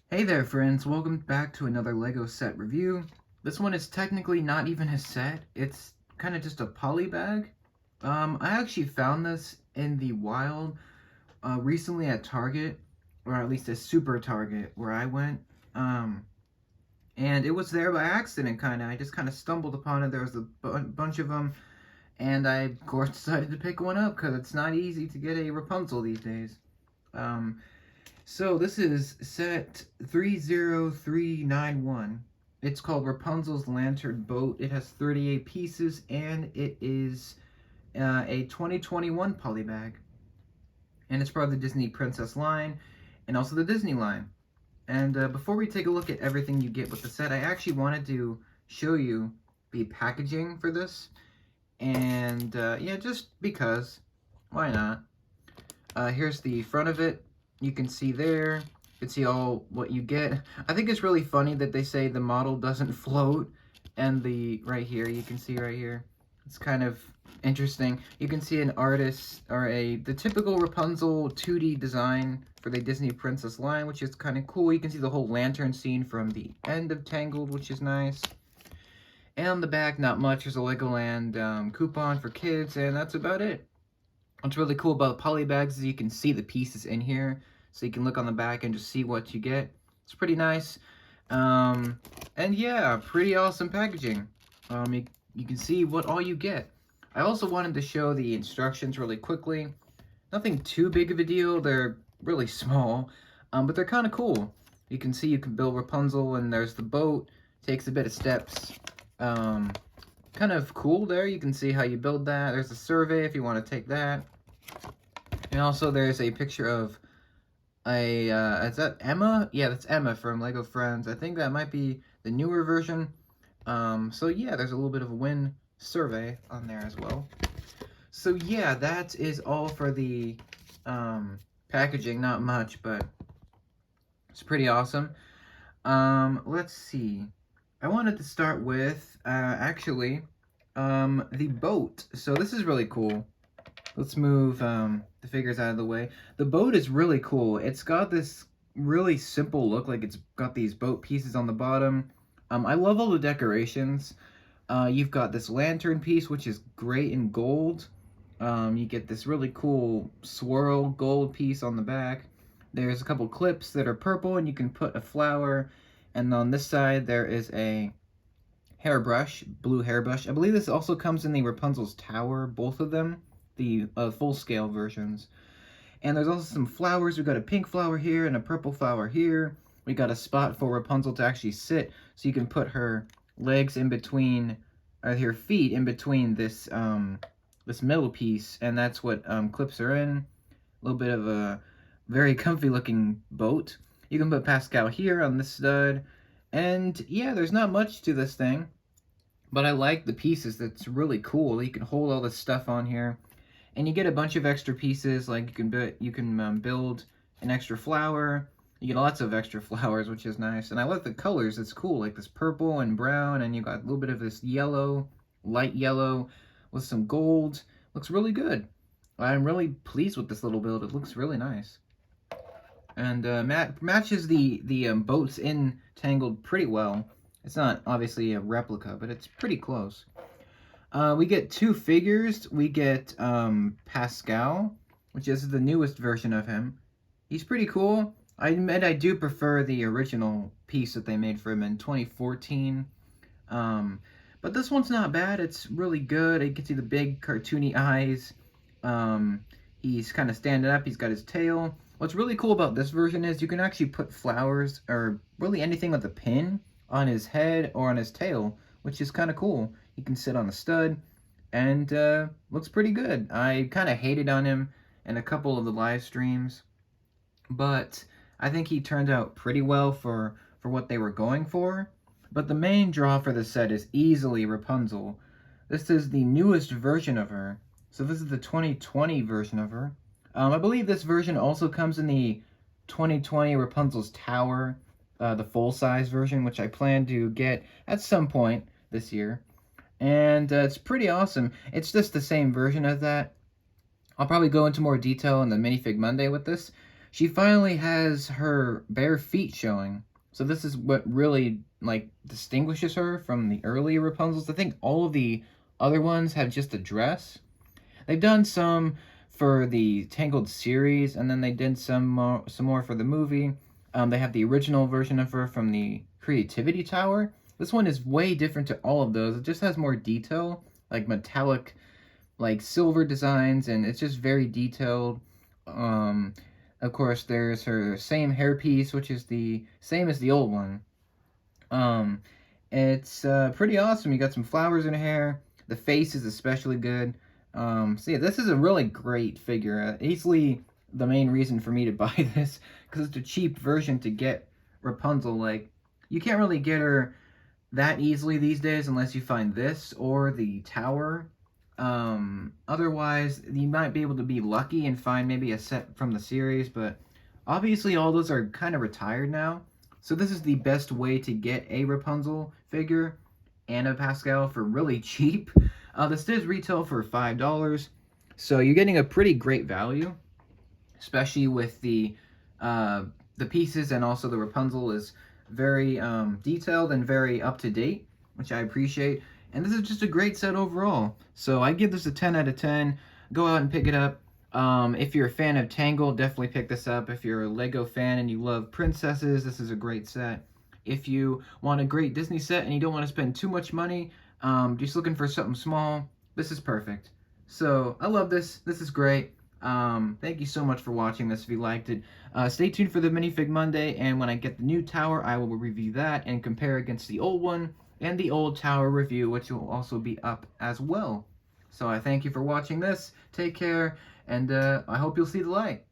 Hey there friends, welcome back to another LEGO set review. This one is technically not even a set, it's kind of just a poly bag. I actually found this in the wild recently at Target, or at least a super Target where I went. And it was there by accident I just kind of stumbled upon it. There was a bunch of them, and I of course decided to pick one up because it's not easy to get a Rapunzel these days. Um, so this is set 30391. It's called Rapunzel's Lantern Boat. It has 38 pieces and it is a 2021 polybag. And it's part of the Disney Princess line and also the Disney line. And before we take a look at everything you get with the set, I actually wanted to show you the packaging for this. And yeah, just because. Why not? Here's the front of it. You can see there. You can see all what you get. I think it's really funny that they say the model doesn't float. And the right here, you can see right here. It's kind of interesting. You can see an artist or the typical Rapunzel 2D design for the Disney Princess line, which is kind of cool. You can see the whole lantern scene from the end of Tangled, which is nice. And on the back, not much. There's a Legoland coupon for kids, and that's about it. What's really cool about poly bags is you can see the pieces in here, so you can look on the back and just see what you get. It's pretty nice. And yeah, pretty awesome packaging. You can see what all you get. I also wanted to show the instructions really quickly. Nothing too big of a deal. They're really small, but they're kind of cool. You can see you can build Rapunzel, and there's the boat. Takes a bit of steps. Kind of cool there. You can see how you build that. There's a survey if you want to take that. And also there's a picture of is that Emma? Yeah, that's Emma from Lego Friends. I think that might be the newer version. So yeah, there's a little bit of a win survey on there as well. So yeah, that is all for the packaging. Not much, but it's pretty awesome. Let's see. I wanted to start with, the boat. So this is really cool. Let's move the figures out of the way. The boat is really cool. It's got this really simple look, like it's got these boat pieces on the bottom. I love all the decorations. You've got this lantern piece, which is great in gold. You get this really cool swirl gold piece on the back. There's a couple clips that are purple, and you can put a flower. And on this side, there is a hairbrush, blue hairbrush. I believe this also comes in the Rapunzel's Tower, both of them, the full-scale versions. And there's also some flowers. We've got a pink flower here and a purple flower here. We got a spot for Rapunzel to actually sit, so you can put her legs in between, or her feet in between this this middle piece, and that's what clips are in. A little bit of a very comfy looking boat. You can put Pascal here on this stud, and yeah, there's not much to this thing, but I like the pieces. That's really cool. You can hold all this stuff on here, and you get a bunch of extra pieces. Like you can build an extra flower. You get lots of extra flowers, which is nice. And I like the colors. It's cool, like this purple and brown, and you got a little bit of this yellow, light yellow, with some gold. Looks really good. I'm really pleased with this little build. It looks really nice. And matches the boats in Tangled pretty well. It's not obviously a replica, but it's pretty close. We get two figures. We get Pascal, which is the newest version of him. He's pretty cool. I admit I do prefer the original piece that they made for him in 2014. But this one's not bad. It's really good. You can see the big cartoony eyes. He's kind of standing up. He's got his tail. What's really cool about this version is you can actually put flowers or really anything with a pin on his head or on his tail, which is kind of cool. He can sit on a stud and looks pretty good. I kind of hated on him in a couple of the live streams, but I think he turned out pretty well for what they were going for. But the main draw for the set is easily Rapunzel. This is the newest version of her. So this is the 2020 version of her. I believe this version also comes in the 2020 Rapunzel's Tower, the full-size version, which I plan to get at some point this year. And it's pretty awesome. It's just the same version of that. I'll probably go into more detail in the Minifig Monday with this. she finally has her bare feet showing. So this is what really like distinguishes her from the earlier Rapunzels. I think all of the other ones have just a dress. They've done some for the Tangled series, and then they did some more for the movie. They have the original version of her from the Creativity Tower. This one is way different to all of those. It just has more detail, like metallic, like silver designs, and it's just very detailed. Um, of course, there's her same hairpiece, which is the same as the old one. Um, it's pretty awesome. You got some flowers in her hair. The face is especially good. So yeah, this is a really great figure. Easily the main reason for me to buy this, because it's a cheap version to get Rapunzel. Like, you can't really get her that easily these days unless you find this or the tower. Otherwise, you might be able to be lucky and find maybe a set from the series, but obviously all those are kind of retired now. So this is the best way to get a Rapunzel figure and a Pascal for really cheap. This does retail for $5, so you're getting a pretty great value, especially with the pieces, and also the Rapunzel is very detailed and very up to date, which I appreciate. And this is just a great set overall. So I give this a 10 out of 10. Go out and pick it up. If you're a fan of Tangled, definitely pick this up. If you're a Lego fan and you love princesses, this is a great set. If you want a great Disney set and you don't want to spend too much money, just looking for something small, this is perfect. So I love this. This is great. Thank you so much for watching this if you liked it. Stay tuned for the Minifig Monday, and when I get the new tower, I will review that and compare against the old one and the old tower review, which will also be up as well. So I thank you for watching this. Take care, and I hope you'll see the light.